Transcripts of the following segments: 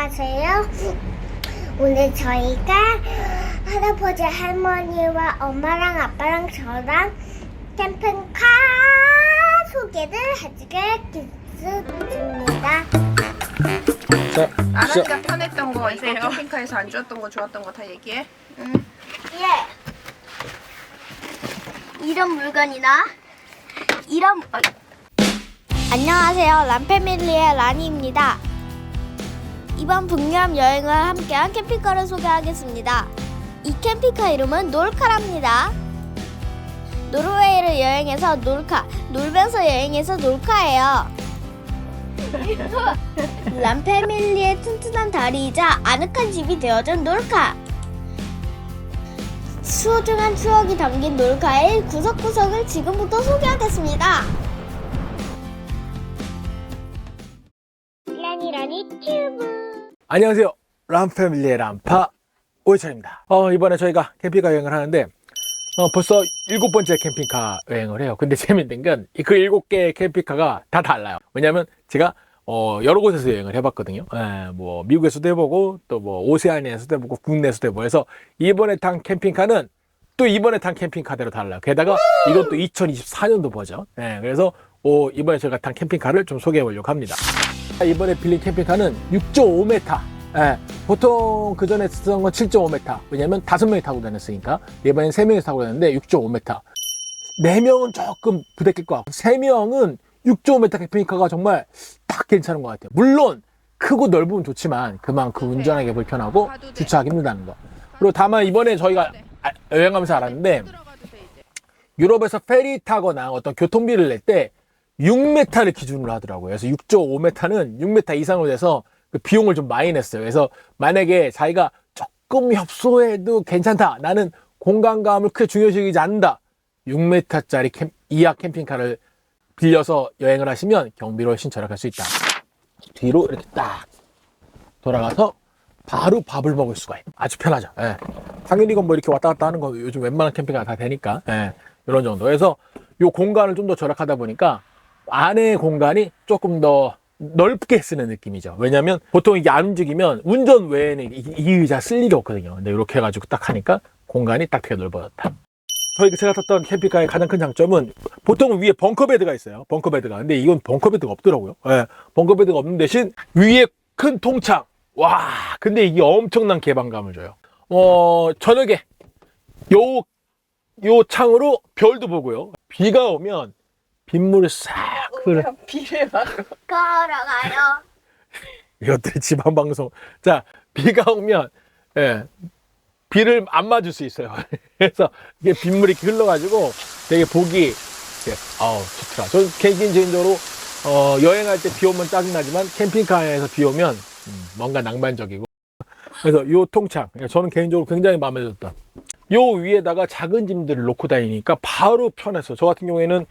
안녕하세요. 오늘 저희가 할아버지 할머니와 엄마랑 아빠랑 저랑 캠핑카 소개를 해주겠습니다. 아란이가 편했던 거, 이거 캠핑카에서 안 좋았던 거, 좋았던 거 다 얘기해. 예. 이런 물건이나 이런 안녕하세요. 란패밀리의 라니입니다. 이번 북유럽 여행을 함께한 캠핑카를 소개하겠습니다. 이 캠핑카 이름은 놀카랍니다. 노르웨이를 여행해서 놀카, 놀면서 여행해서 놀카예요. 란패밀리의 튼튼한 다리이자 아늑한 집이 되어준 놀카. 소중한 추억이 담긴 놀카의 구석구석을 지금부터 소개하겠습니다. 라니 튜브. 안녕하세요. 람패밀리의 람파 오해찬입니다. 이번에 저희가 캠핑카 여행을 하는데 벌써 7번째 캠핑카 여행을 해요. 근데 재밌는 건 그 7개의 캠핑카가 다 달라요. 왜냐면 제가 여러 곳에서 여행을 해봤거든요. 뭐 미국에서도 해보고 또 뭐 오세아니아에서도 해보고 국내에서도 해보고 해서 이번에 탄 캠핑카는 또 이번에 탄 캠핑카대로 달라요. 게다가 이것도 2024년도 버전. 그래서 이번에 제가 탄 캠핑카를 좀 소개해 보려고 합니다. 이번에 빌린 캠핑카는 6.5m. 보통 그 전에 쓰던 건 7.5m. 왜냐면 5명이 타고 다녔으니까. 이번엔 3명이 타고 다녔는데 6.5m. 4명은 조금 부대낄 것 같고 3명은 6.5m 캠핑카가 정말 딱 괜찮은 것 같아요. 물론 크고 넓으면 좋지만 그만큼 운전하기 불편하고 주차하기 힘들다는 거. 그리고 다만 이번에 저희가 여행하면서 알았는데 유럽에서 페리 타거나 어떤 교통비를 낼 때 6m를 기준으로 하더라고요. 그래서 6.5m는 6m 이상으로 돼서 그 비용을 좀 많이 냈어요. 그래서 만약에 자기가 조금 협소해도 괜찮다. 나는 공간감을 크게 중요시 여기지 않는다. 6m짜리 이하 캠핑카를 빌려서 여행을 하시면 경비로 훨씬 절약할 수 있다. 뒤로 이렇게 딱 돌아가서 바로 밥을 먹을 수가 있어요. 아주 편하죠. 당연히 이건 뭐 이렇게 왔다 갔다 하는 거 요즘 웬만한 캠핑카가 다 되니까 이런 정도. 그래서 이 공간을 좀 더 절약하다 보니까 안의 공간이 조금 더 넓게 쓰는 느낌이죠. 왜냐면 보통 이게 안 움직이면 운전 외에는 이 의자 쓸 일이 없거든요. 근데 이렇게 해가지고 딱 하니까 공간이 딱 되게 넓어졌다. 제가 탔던 캠핑카의 가장 큰 장점은 보통 위에 벙커베드가 있어요. 벙커베드가. 근데 이건 벙커베드가 없더라고요. 벙커베드가 없는 대신 위에 큰 통창. 와, 근데 이게 엄청난 개방감을 줘요. 저녁에 요 창으로 별도 보고요. 비가 오면 빗물을 싹 흘러. 비를 막 걸어가요. 이것들이 지방방송. 자, 비가 오면, 비를 안 맞을 수 있어요. 그래서 이게 빗물이 이렇게 흘러가지고 되게 보기, 좋더라. 저는 개인적으로, 여행할 때 비 오면 짜증나지만 캠핑카에서 비 오면 뭔가 낭만적이고. 그래서 요 통창. 저는 개인적으로 굉장히 마음에 들었다. 요 위에다가 작은 짐들을 놓고 다니니까 바로 편했어. 저 같은 경우에는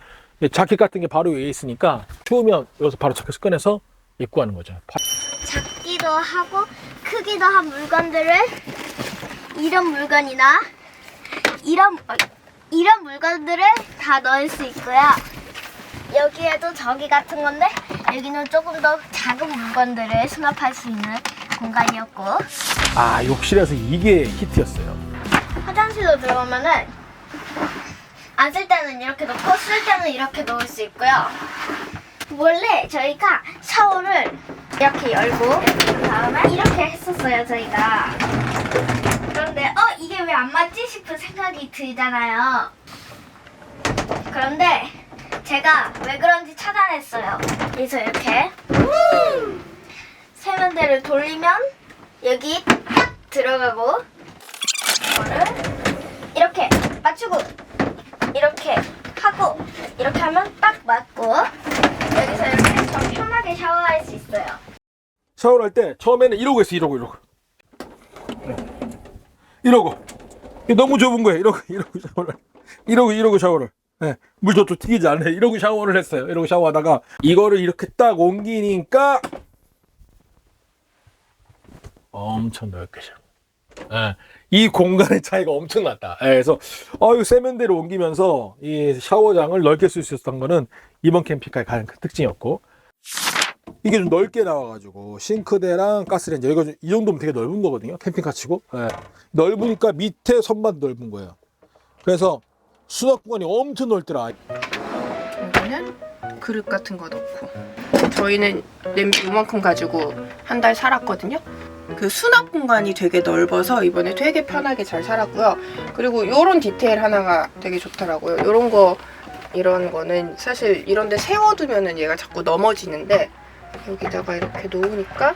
자켓 같은 게 바로 위에 있으니까 추우면 여기서 바로 자켓을 꺼내서 입고 하는 거죠. 작기도 하고 크기도 한 물건들을 이런 물건이나 이런 물건들을 다 넣을 수 있고요. 여기에도 저기 같은 건데 여기는 조금 더 작은 물건들을 수납할 수 있는 공간이었고, 욕실에서 이게 히트였어요. 화장실로 들어가면은 안 쓸 때는 이렇게 놓고 쓸 때는 이렇게 놓을 수 있고요. 원래 저희가 샤워를 이렇게 열고 그 다음에 이렇게 했었어요, 저희가. 그런데 이게 왜 안 맞지 싶은 생각이 들잖아요. 그런데 제가 왜 그런지 찾아냈어요. 그래서 이렇게 세면대를 돌리면 여기 딱 들어가고, 이거를 이렇게 맞추고 이렇게 하고 이렇게 하면 딱 맞고 여기서 이렇게 더 편하게 샤워할 수 있어요. 샤워를 할 때 처음에는 이러고 했어. 이러고 이게 너무 좁은 거예요. 이러고 샤워를 물 저쪽 튀기지 않네. 이러고 샤워를 했어요. 이러고 샤워하다가 이거를 이렇게 딱 옮기니까 엄청 넓게 샤워. 이 공간의 차이가 엄청났다. 그래서 세면대를 옮기면서 이 샤워장을 넓게 쓸 수 있었던 거는 이번 캠핑카의 가장 큰 특징이었고, 이게 좀 넓게 나와가지고 싱크대랑 가스레인지 여기가 이 정도면 되게 넓은 거거든요. 캠핑카 치고. 예. 넓으니까 밑에 선만 넓은 거예요. 그래서 수납 공간이 엄청 넓더라. 여기는 그릇 같은 거 넣고, 저희는 냄비 이만큼 가지고 한 달 살았거든요. 그 수납 공간이 되게 넓어서 이번에 되게 편하게 잘 살았고요. 그리고 이런 디테일 하나가 되게 좋더라고요. 이런 거는 사실 이런 데 세워두면은 얘가 자꾸 넘어지는데, 여기다가 이렇게 놓으니까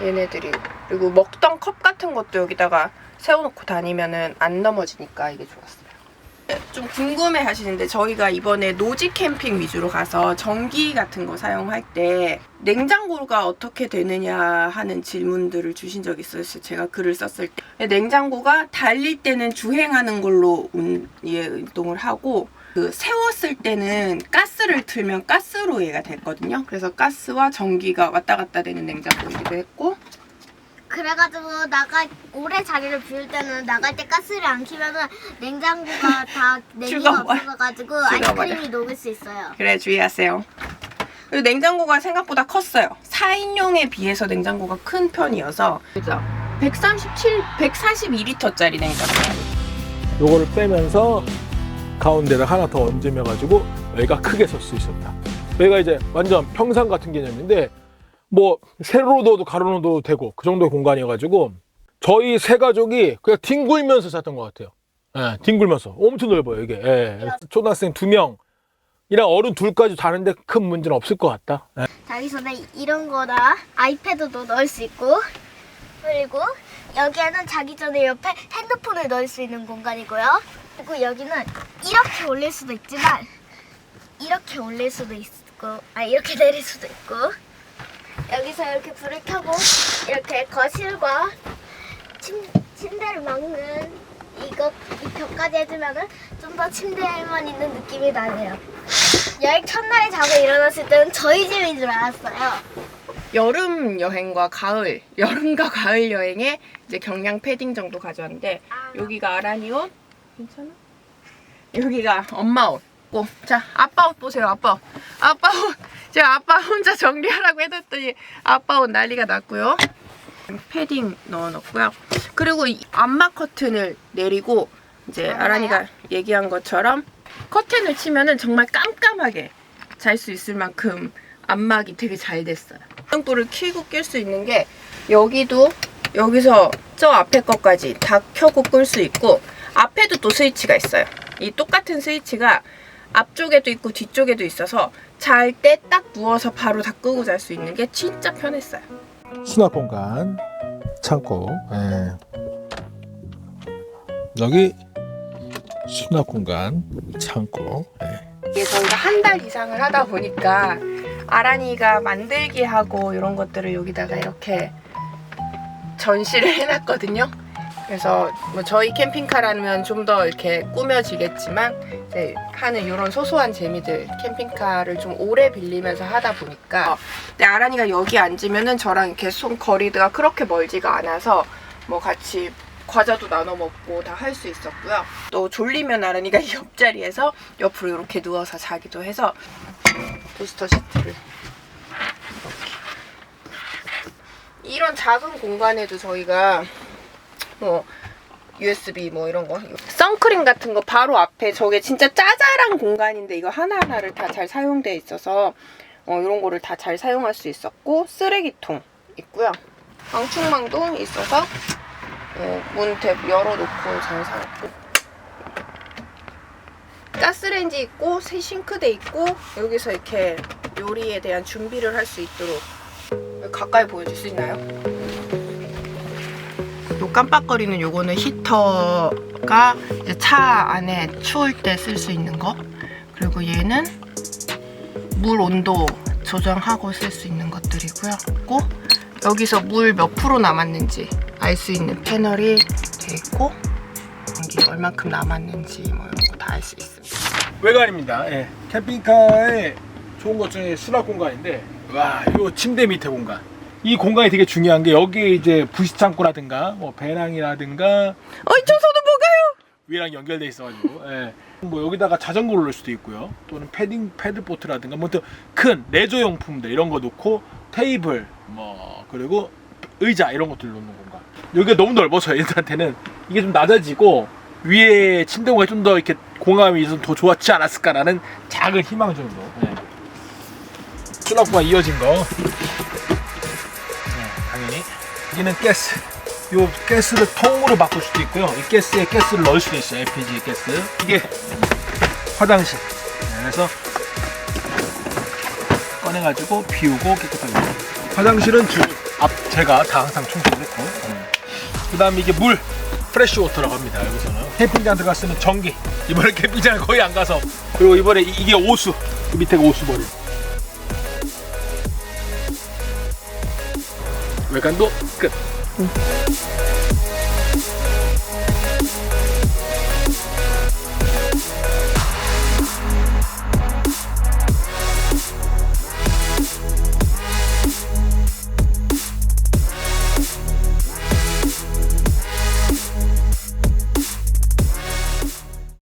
얘네들이, 그리고 먹던 컵 같은 것도 여기다가 세워놓고 다니면은 안 넘어지니까 이게 좋았어요. 좀 궁금해 하시는데, 저희가 이번에 노지 캠핑 위주로 가서 전기 같은 거 사용할 때 냉장고가 어떻게 되느냐 하는 질문들을 주신 적이 있었어요. 제가 글을 썼을 때. 냉장고가 달릴 때는 주행하는 걸로 이동을 하고, 그 세웠을 때는 가스를 틀면 가스로 얘가 됐거든요. 그래서 가스와 전기가 왔다 갔다 되는 냉장고이기도 했고, 그래가지고 오래 자리를 비울 때는 나갈 때 가스를 안 켜면은 냉장고가 다 냉기가 죽어버려. 없어가지고 죽어버려. 아이스크림이 녹을 수 있어요. 그래, 주의하세요. 그리고 냉장고가 생각보다 컸어요. 4인용에 비해서 냉장고가 큰 편이어서. 그죠? 142리터짜리 냉장고예요. 요거를 빼면서 가운데를 하나 더 얹으며가지고 여기가 크게 설 수 있었다. 여기가 이제 완전 평상 같은 개념인데, 뭐 세로로 넣어도 가로로 넣어도 되고 그 정도의 공간이어가지고 저희 세 가족이 그냥 뒹굴면서 잤던 것 같아요. 예, 뒹굴면서 엄청 넓어요 이게. 예, 초등학생 2명이랑 어른 2까지 자는데 큰 문제는 없을 것 같다. 예. 자기 전에 이런 거나 아이패드도 넣을 수 있고, 그리고 여기에는 자기 전에 옆에 핸드폰을 넣을 수 있는 공간이고요. 그리고 여기는 이렇게 올릴 수도 있지만 이렇게 올릴 수도 있고, 이렇게 내릴 수도 있고, 여기서 이렇게 불을 켜고 이렇게 거실과 침대를 막는 이 벽까지 해주면은 좀 더 침대에만 있는 느낌이 나네요. 여행 첫날에 자고 일어났을 때는 저희 집인 줄 알았어요. 여름과 가을 여행에 이제 경량 패딩 정도 가져왔는데, 여기가 아란이 옷, 괜찮아? 여기가 엄마 옷. 자, 아빠 옷 보세요. 아빠 옷. 제가 아빠 혼자 정리하라고 해뒀더니 아빠 옷 난리가 났고요. 패딩 넣어놓고요. 그리고 이 암막 커튼을 내리고, 이제 아란이가 얘기한 것처럼 커튼을 치면은 정말 깜깜하게 잘 수 있을 만큼 암막이 되게 잘 됐어요. 불을 켜고 끌 수 있는 게, 여기서 저 앞에 것까지 다 켜고 끌 수 있고, 앞에도 또 스위치가 있어요. 이 똑같은 스위치가 앞쪽에도 있고 뒤쪽에도 있어서 잘 때 딱 누워서 바로 다 끄고 잘 수 있는 게 진짜 편했어요. 수납 공간, 창고. 예. 여기 수납 공간, 창고. 예. 이게 저희가 한 달 이상을 하다 보니까 아란이가 만들기 하고 이런 것들을 여기다가 이렇게 전시를 해놨거든요. 그래서 뭐 저희 캠핑카라면 좀 더 이렇게 꾸며지겠지만, 이제 하는 이런 소소한 재미들, 캠핑카를 좀 오래 빌리면서 하다 보니까, 근데 아란이가 여기 앉으면은 저랑 이렇게 손 거리가 그렇게 멀지가 않아서 뭐 같이 과자도 나눠 먹고 다 할 수 있었고요. 또 졸리면 아란이가 이 옆자리에서 옆으로 이렇게 누워서 자기도 해서 부스터 시트를 이런 작은 공간에도 저희가 뭐 USB 뭐 이런 거, 선크림 같은 거 바로 앞에, 저게 진짜 짜잘한 공간인데 이거 하나하나를 다 잘 사용돼 있어서 이런 거를 다 잘 사용할 수 있었고, 쓰레기통 있고요. 방충망도 있어서 문 열어놓고 잘 살았고, 가스레인지 있고 싱크대 있고, 여기서 이렇게 요리에 대한 준비를 할 수 있도록. 가까이 보여줄 수 있나요? 요 깜빡거리는 요거는 히터가 이제 차 안에 추울 때 쓸 수 있는 거. 그리고 얘는 물 온도 조정하고 쓸 수 있는 것들이고요. 고 여기서 물 몇 프로 남았는지 알 수 있는 패널이 돼 있고, 여기 얼만큼 남았는지 뭐 이런 거 다 알 수 있습니다. 외관입니다. 예. 캠핑카의 좋은 것 중에 수납 공간인데, 와, 요 침대 밑에 공간. 이 공간이 되게 중요한 게, 여기에 이제 부시창고라든가 뭐 배낭이라든가 저 손은 뭐가요? 위랑 연결돼 있어가지고, 예. 뭐 여기다가 자전거를 넣을 수도 있고요. 또는 패딩, 패드보트라든가 뭐 큰 레저 용품들 이런 거 놓고 테이블, 그리고 의자 이런 것들 놓는 공간. 여기가 너무 넓어서 얘들한테는 이게 좀 낮아지고 위에 침대 공간이 좀 더 이렇게 공감이 좀 더 좋았지 않았을까라는 작은 희망 정도. 네. 수납 공간 이어진 거. 네, 당연히. 여기는 가스. 요 가스를 통으로 바꿀 수도 있고요. 이 가스에 가스를 넣을 수도 있어요. LPG 가스. 이게 화장실. 네, 그래서 꺼내가지고 비우고 깨끗하게. 화장실은 제가 다 항상 청소했고. 그 다음에 이게 물. 프레쉬 워터라고 합니다. 여기서는 캠핑장 들어갔으면 전기. 이번에 캠핑장을 거의 안 가서. 그리고 이번에 이게 오수. 그 밑에가 오수벌. 외관도 끝.